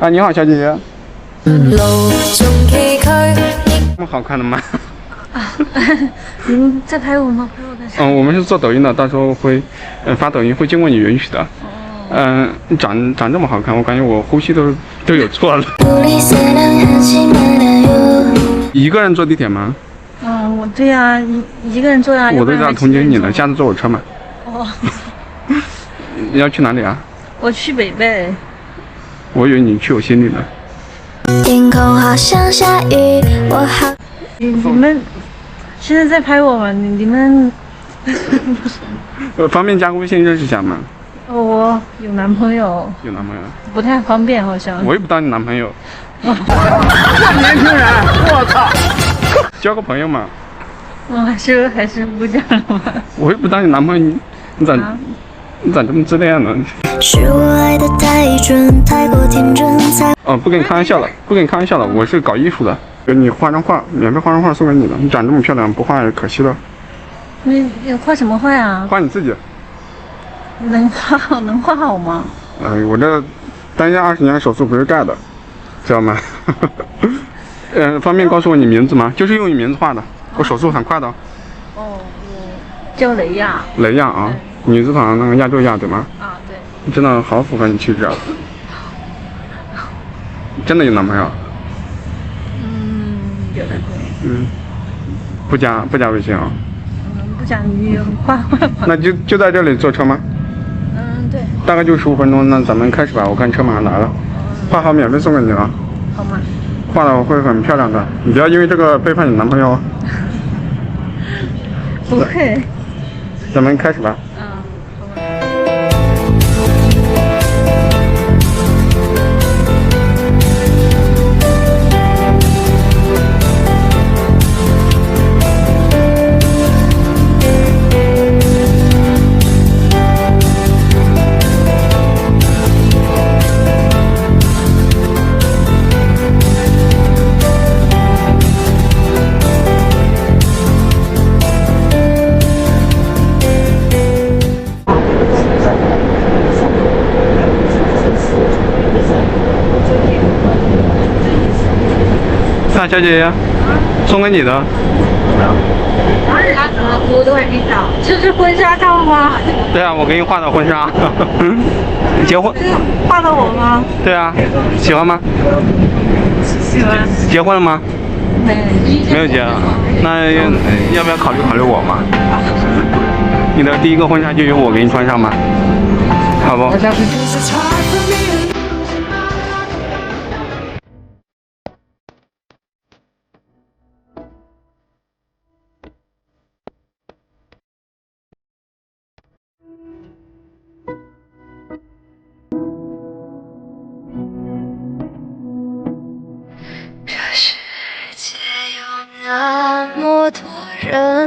啊，你好，小姐姐。这么好看的吗？您在拍我吗？拍我干啥？我们是做抖音的，到时候会，发抖音会经过你允许的。你长这么好看，我感觉我呼吸都有错了。一个人坐地铁吗？对呀，一个人坐呀。我都这样同情你了，下次坐我车嘛。哦。你要去哪里啊？我去北碚。我以为你去我心里呢。天空好像下雨，我好。你们现在在拍我吗？你们方便加个微信认识一下吗？我有男朋友。有男朋友？不太方便，好像。我又不当你男朋友。年轻人，我操！交个朋友嘛。还是不讲了吧。我又不当你男朋友，你咋这么自恋呢？是我爱的太准，太过天真才。不跟你开玩笑了，我是搞艺术的，给你画张画，免费画张画送给你的。你长这么漂亮，不画也可惜了。你画什么画呀？画你自己。能画好吗？我这单压20年手术不是盖的，知道吗？方便告诉我你名字吗？就是用你名字画的，我手速很快的。我叫雷亚。雷亚啊，女字旁那个亚洲亚对吗？对。真的好符合你气质啊！真的有男朋友？有男朋友。不加微信啊？不加，你画。那就在这里坐车吗？对。大概就15分钟，那咱们开始吧。我看车马上来了，画好免费送给你了。好吗？画的会很漂亮的，你不要因为这个背叛你男朋友。不会。咱们开始吧。看小姐姐，送给你的。这是婚纱照吗？对啊，我给你画的婚纱。结婚？画的我吗？对啊，喜欢吗？喜欢。结婚了吗？没有结。那要不要考虑我嘛？你的第一个婚纱就由我给你穿上吗？好不？这世界有那么多人。